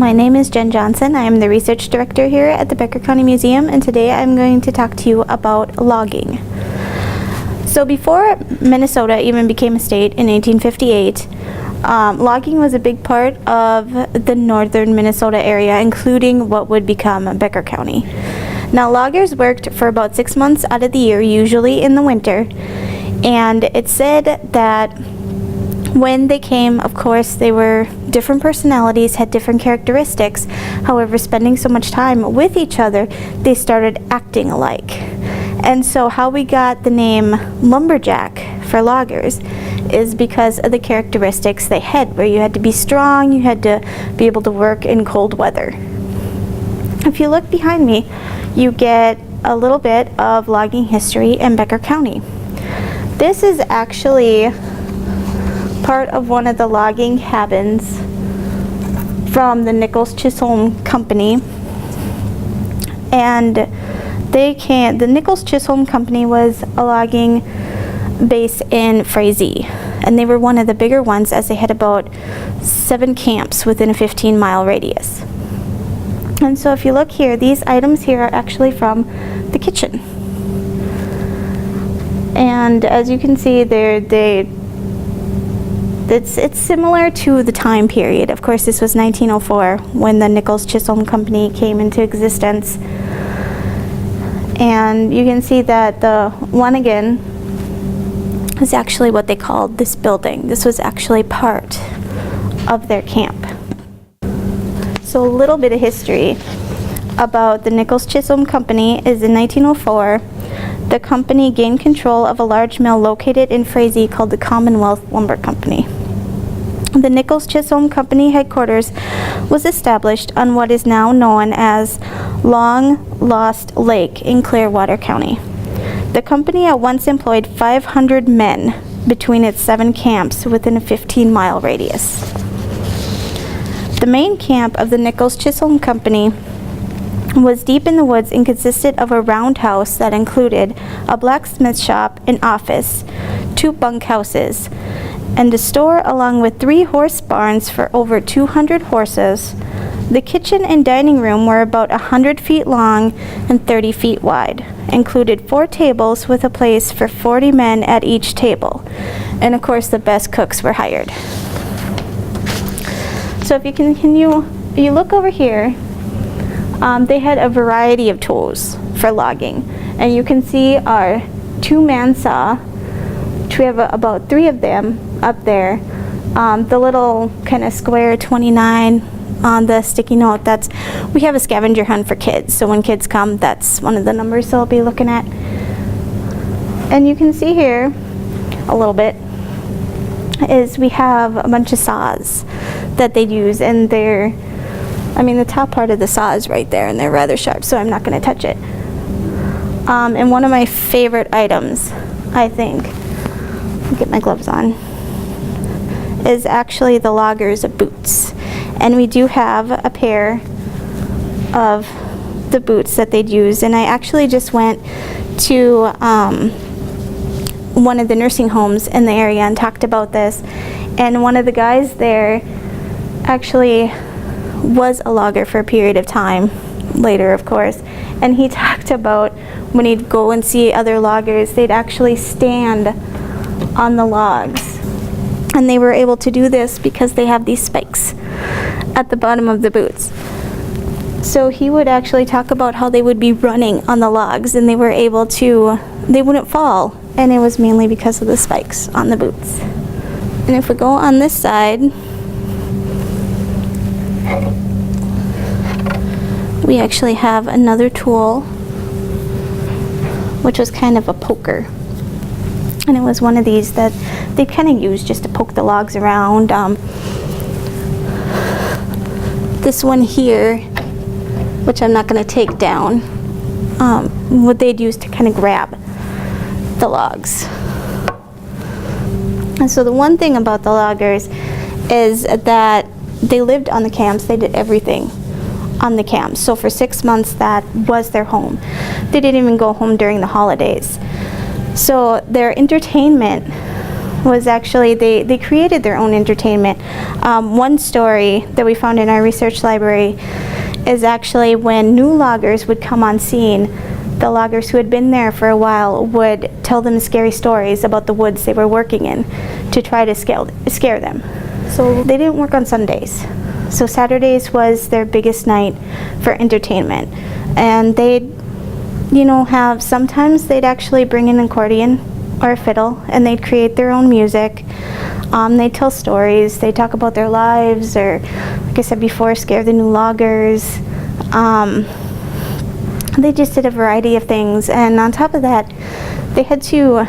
My name is Jen Johnson. I am the research director here at the Becker County Museum, and today I'm going to talk to you about logging. So before Minnesota even became a state in 1858, logging was a big part of the northern Minnesota area, including what would become Becker County. Now, loggers worked for about 6 months out of the year, usually in the winter, and it's said that when they came, of course, they were different personalities, had different characteristics. However, spending so much time with each other, they started acting alike. And so how we got the name lumberjack for loggers is because of the characteristics they had, where you had to be strong, you had to be able to work in cold weather. If you look behind me, you get a little bit of logging history in Becker County. This is actually part of one of the logging cabins from the Nichols Chisolm company, and the Nichols Chisolm company was a logging base in Frazee, and they were one of the bigger ones, as they had about 7 camps within a 15-mile radius. And so if you look here, these items here are actually from the kitchen, and as you can see, it's similar to the time period. Of course, this was 1904 when the Nichols Chisolm company came into existence. And you can see that the one again is actually what they called this building. This was actually part of their camp. So a little bit of history about the Nichols Chisolm company is in 1904, the company gained control of a large mill located in Frazee called the Commonwealth Lumber Company. The Nichols Chisolm Company headquarters was established on what is now known as Long Lost Lake in Clearwater County. The company at once employed 500 men between its 7 camps within a 15-mile radius. The main camp of the Nichols Chisolm Company was deep in the woods and consisted of a roundhouse that included a blacksmith shop, an office, 2 bunkhouses, and a store, along with 3 horse barns for over 200 horses. The kitchen and dining room were about 100 feet long and 30 feet wide, included 4 tables with a place for 40 men at each table. And of course, the best cooks were hired. So if you look over here, they had a variety of tools for logging. And you can see our 2-man saw, which we have about 3 of them up there. The little kind of square 29 on the sticky note, we have a scavenger hunt for kids. So when kids come, that's one of the numbers they'll be looking at. And you can see here a little bit is we have a bunch of saws that they use, and the top part of the saw is right there, and they're rather sharp, so I'm not going to touch it. And one of my favorite items, I think, get my gloves on, is actually the loggers' boots. And we do have a pair of the boots that they'd use, and I actually just went to one of the nursing homes in the area and talked about this, and one of the guys there actually was a logger for a period of time, later of course, and he talked about when he'd go and see other loggers, they'd actually stand on the logs, and they were able to do this because they have these spikes at the bottom of the boots. So he would actually talk about how they would be running on the logs, and they wouldn't fall, and it was mainly because of the spikes on the boots. And if we go on this side, we actually have another tool, which was kind of a poker. And it was one of these that they kind of used just to poke the logs around. This one here, which I'm not going to take down, what they'd use to kind of grab the logs. And so the one thing about the loggers is that they lived on the camps. They did everything on the camps. So for 6 months, that was their home. They didn't even go home during the holidays. So their entertainment was actually they created their own entertainment. One story that we found in our research library is actually when new loggers would come on scene, the loggers who had been there for a while would tell them scary stories about the woods they were working in to try to scare them. So they didn't work on Sundays. So Saturdays was their biggest night for entertainment. And they'd, sometimes they'd actually bring an accordion or a fiddle and they'd create their own music. They'd tell stories, they'd talk about their lives, or like I said before, scare the new loggers. They just did a variety of things, and on top of that, they had to,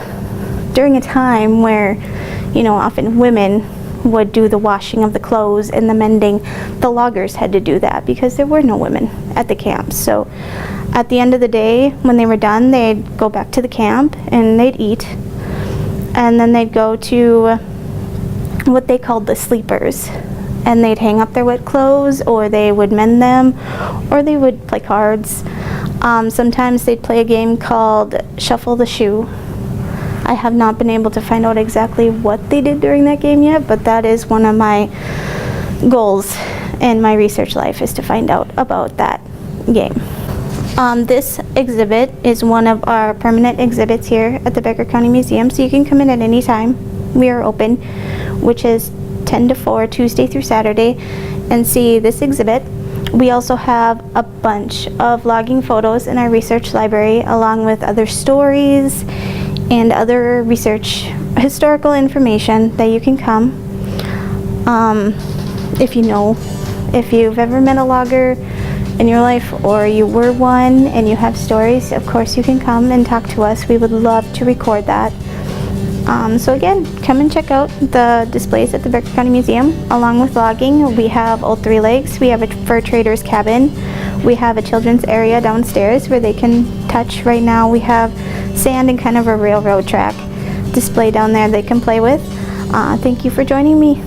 during a time where, often women would do the washing of the clothes and the mending, the loggers had to do that because there were no women at the camp. So at the end of the day, when they were done, they'd go back to the camp and they'd eat, and then they'd go to what they called the sleepers, and they'd hang up their wet clothes, or they would mend them, or they would play cards. Sometimes they'd play a game called Shuffle the Shoe. I have not been able to find out exactly what they did during that game yet, but that is one of my goals in my research life, is to find out about that game. This exhibit is one of our permanent exhibits here at the Becker County Museum, so you can come in at any time. We are open, which is 10 to 4, Tuesday through Saturday, and see this exhibit. We also have a bunch of logging photos in our research library, along with other stories and other research historical information that you can come. If you've ever met a logger in your life, or you were one and you have stories, of course you can come and talk to us. We would love to record that. So again, come and check out the displays at the Becker County Museum. Along with logging, we have Old Three Lakes, we have a fur trader's cabin, we have a children's area downstairs where they can touch. Right now we have sand and kind of a railroad track display down there they can play with. Thank you for joining me.